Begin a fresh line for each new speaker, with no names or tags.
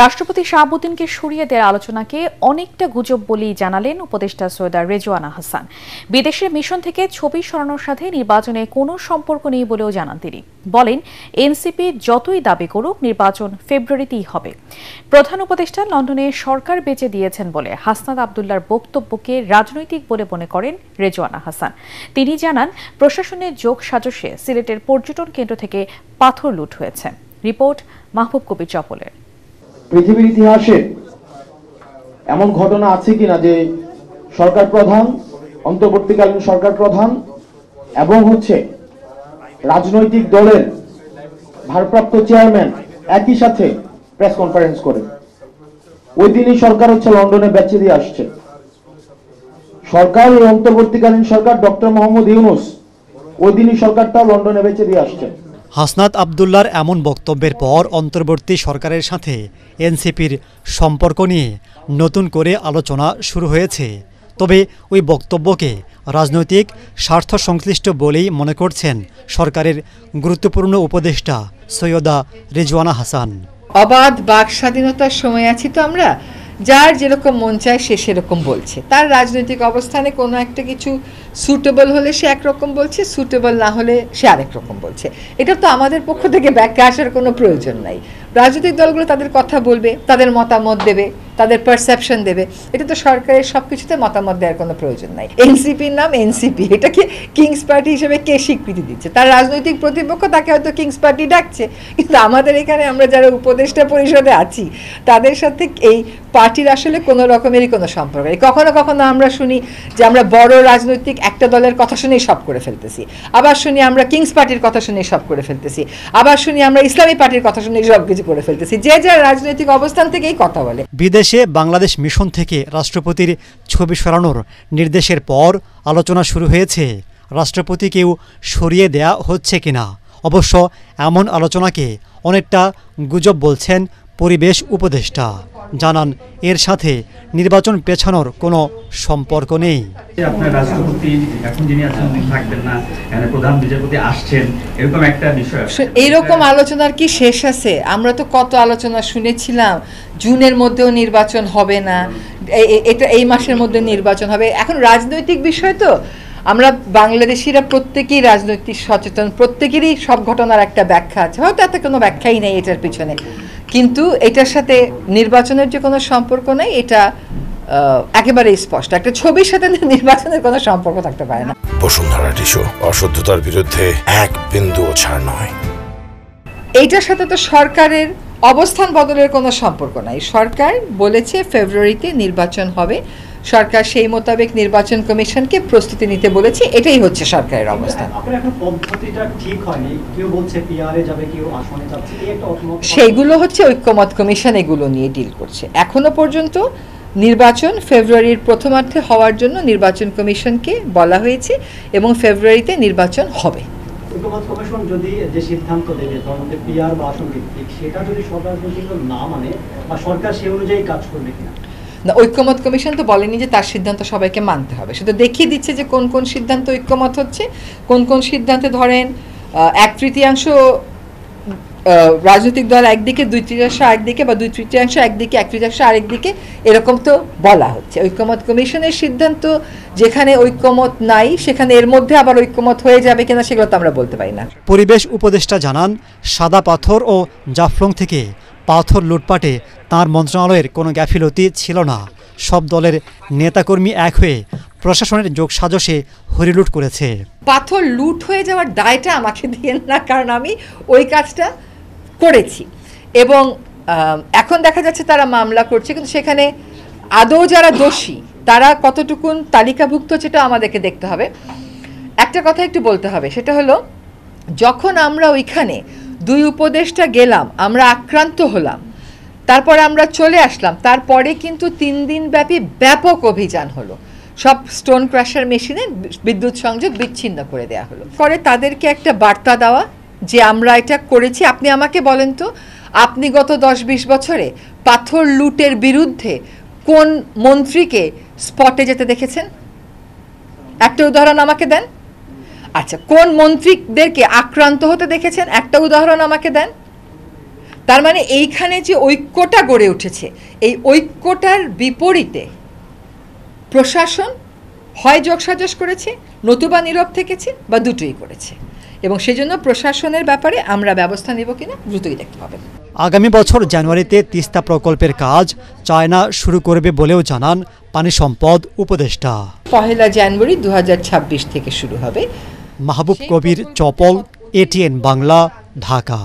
রাষ্ট্রপতি শাহাবুদ্দিনকে সরিয়ে দেওয়ার আলোচনাকে অনেকটা গুজব বলেই জানালেন উপদেষ্টা সৈয়দা রেজওয়ানা হাসান। বিদেশের মিশন থেকে ছবি সরানোর সাথে নির্বাচনে কোনো সম্পর্ক নেই বলেও জানান তিনি। বলেন, এনসিপি যতই দাবি করুক নির্বাচন ফেব্রুয়ারিতেই হবে। প্রধান উপদেষ্টা লন্ডনে সরকার বেচে দিয়েছেন বলে হাসনাত আবদুল্লার বক্তব্যকে রাজনৈতিক বলে মনে করেন রেজওয়ানা হাসান। তিনি জানান, প্রশাসনের যোগ সাজশে সিলেটের পর্যটন কেন্দ্র থেকে পাথর লুট হয়েছে। রিপোর্ট মাহবুব কবির চপলের।
পৃথিবীর ইতিহাসে এমন ঘটনা আছে কিনা যে সরকার প্রধান, অন্তর্বর্তীকালীন সরকার প্রধান এবং রাজনৈতিক দলের ভারপ্রাপ্ত চেয়ারম্যান একই সাথে প্রেস কনফারেন্স করে? ওই দিনই সরকার লন্ডনে বেচে দিয়ে আসছে। সরকার, এই অন্তর্বর্তীকালীন সরকার ডক্টর মোহাম্মদ ইউনূস, ওই দিনই সরকারটা লন্ডনে বেচে দিয়ে আসছে।
হাসনাত আবদুল্লার এমন বক্তব্যের পর অন্তর্বর্তী সরকারের সাথে এনসিপির সম্পর্ক নিয়ে নতুন করে আলোচনা শুরু হয়েছে। তবে ওই বক্তব্যকে রাজনৈতিক স্বার্থ সংশ্লিষ্ট বলেই মনে করছেন সরকারের গুরুত্বপূর্ণ উপদেষ্টা সৈয়দা রেজওয়ানা হাসান।
অবাধ বাক স্বাধীনতার সময় আছি তো আমরা, যার যেরকম মন চায় সে সেরকম বলছে। তার রাজনৈতিক অবস্থানে কোনো একটা কিছু সুটেবল হলে সে একরকম বলছে, সুটেবল না হলে সে আরেক রকম বলছে। এটা তো আমাদের পক্ষ থেকে ব্যাখ্যা আসার কোনো প্রয়োজন নাই। রাজনৈতিক দলগুলো তাদের কথা বলবে, তাদের মতামত দেবে, তাদের পারসেপশন দেবে। এটা তো সরকারের সব কিছুতে মতামত দেওয়ার কোনো প্রয়োজন নাই। এনসিপির নাম এনসিপি, এটাকে কিংস পার্টি হিসেবে কে স্বীকৃতি দিচ্ছে? তার রাজনৈতিক প্রতিপক্ষ তাকে হয়তো কিংস পার্টি ডাকছে, কিন্তু আমাদের এখানে আমরা যারা উপদেষ্টা পরিষদে আছি তাদের সাথে এই পার্টির আসলে কোনো রকমেরই কোনো সম্পর্ক নেই। কখনো কখনো আমরা শুনি যে আমরা বড় রাজনৈতিক একটা দলের কথা শুনেই সব করে ফেলতেছি, আবার শুনি আমরা কিংস পার্টির কথা শুনেই সব করে ফেলতেছি, আবার শুনি আমরা ইসলামী পার্টির কথা শুনেই সব কিছু করে ফেলতেছি। যে যার রাজনৈতিক অবস্থান থেকেই কথা বলে।
বিদেশে বাংলাদেশ মিশন থেকে রাষ্ট্রপতির ছবি সরানোর নির্দেশের পর আলোচনা শুরু হয়েছে রাষ্ট্রপতিকেও সরিয়ে দেয়া হচ্ছে কিনা। অবশ্য এমন আলোচনাকে অনেকটা গুজব বলছেন পরিবেশ উপদেষ্টা। জানান, এর সাথে নির্বাচন পেছানোর কোনো সম্পর্ক নেই।
আপনার রাষ্ট্রপতি এখন যিনি আছেন থাকবেন না, প্রধান বিচারপতি আসছেন, এরকম একটা বিষয়।
এইরকম আলোচনার কি শেষ আছে? আমরা তো কত আলোচনা শুনেছিলাম, জুনের মধ্যেও নির্বাচন হবে না, এটা এই মাসের মধ্যে নির্বাচন হবে। এখন রাজনৈতিক বিষয় তো, আমরা বাংলাদেশিরা প্রত্যেকেই রাজনৈতিক সচেতন, প্রত্যেকেরই সব ঘটনার একটা ব্যাখ্যা আছে। হয়তো এত কোনো ব্যাখ্যাই নেই এটার পিছনে, কিন্তু এটার সাথে নির্বাচনের যে কোনো সম্পর্ক নেই, এটা একেবারেই স্পষ্ট। একটা ছবির সাথে নির্বাচনের কোনো সম্পর্ক থাকতে পারে না।
বসুন্ধরা টিস্যু, অশুদ্ধতার বিরুদ্ধে এক বিন্দুও ছাড় নয়।
এইটার সাথে তো সরকারের অবস্থান বদলের কোনো সম্পর্ক নাই। সরকার বলেছে ফেব্রুয়ারিতে নির্বাচন হবে, সরকার সেই মোতাবেক নির্বাচন কমিশনকে প্রস্তুতি নিতে বলেছে। এটাই হচ্ছে সরকারের অবস্থান। সেইগুলো হচ্ছে ঐক্যমত কমিশন এগুলো নিয়ে ডিল করছে। এখনো পর্যন্ত নির্বাচন ফেব্রুয়ারির প্রথমার্ধে হওয়ার জন্য নির্বাচন কমিশনকে বলা হয়েছে এবং ফেব্রুয়ারিতে নির্বাচন হবে।
ঐক্যমত কমিশন যদি যে সিদ্ধান্ত দেবে, ধরুন পিআর বা আসন ভিত্তিক, সেটা যদি সরকার না মানে বা সরকার সেই অনুযায়ী কাজ করবে কিনা?
না, ঐক্যমত কমিশন তো বলেনি যে তার সিদ্ধান্ত সবাইকে মানতে হবে। সেটা দেখিয়ে দিচ্ছে যে কোন কোন সিদ্ধান্ত ঐক্যমত হচ্ছে, কোন কোন সিদ্ধান্তে ধরেন 1/3 রাজনৈতিক দল একদিকে, 2/3 একদিকে, বা 2/3 একদিকে, 1/3 আরেকদিকে, এরকম তো বলা হচ্ছে। ঐক্যমত কমিশনের সিদ্ধান্ত যেখানে ঐক্যমত নাই সেখানে এর মধ্যে আবার ঐক্যমত হয়ে যাবে কিনা সেগুলো তো আমরা বলতে পারি না।
পরিবেশ উপদেষ্টা জানান, সাদা পাথর ও জাফলং থেকে পাথর লুটপাটে তাঁর মন্ত্রণালয়ের কোনো গাফিলতি ছিল না। সব দলের নেতাকর্মী এক হয়ে প্রশাসনের যোগ সাজশে হরিলুট করেছে।
পাথর লুট হয়ে যাওয়ার দায়টা আমাকে দিয়েন না, কারণ আমি ওই কাজটা করেছি এবং এখন দেখা যাচ্ছে তারা মামলা করছে, কিন্তু সেখানে আদৌ যারা দোষী তারা কতটুকুন তালিকাভুক্ত সেটা আমাদেরকে দেখতে হবে। একটা কথা একটু বলতে হবে, সেটা হলো যখন আমরা ওইখানে 2 উপদেষ্টা গেলাম, আমরা আক্রান্ত হলাম, তারপরে আমরা চলে আসলাম, তারপরে কিন্তু 3 দিন ব্যাপী ব্যাপক অভিযান হলো। সব স্টোন ক্রাশার মেশিনে বিদ্যুৎ সংযোগ বিচ্ছিন্ন করে দেওয়া হলো। করে তাদেরকে একটা বার্তা দেওয়া যে আমরা এটা করেছি। আপনি আমাকে বলেন তো, আপনি গত 10-20 বছরে পাথর লুটের বিরুদ্ধে কোন মন্ত্রীকে স্পটে যেতে দেখেছেন? একটা উদাহরণ আমাকে দেন। আচ্ছা, কোন মন্ত্রীদেরকে আক্রান্ত হতে দেখেছেন? একটা উদাহরণ আমাকে দেন। তার মানে এইখানে যে ঐক্যটা গড়ে উঠেছে, এই ঐক্যটার বিপরীতে প্রশাসন হয় যোগসাজশ করেছে, নতুবা নীরব থেকেছে, বা দুটোই করেছে। এবং সেজন্য প্রশাসনের ব্যাপারে আমরা ব্যবস্থা নেব কিনা দ্রুতই দেখতে হবে।
আগামী বছর জানুয়ারিতে তিস্তা প্রকল্পের কাজ চায়না শুরু করবে বলেও জানান পানি সম্পদ উপদেষ্টা।
1 জানুয়ারি 2026 থেকে শুরু হবে।
মাহবুব কবির, চপল, ATN বাংলা, ঢাকা।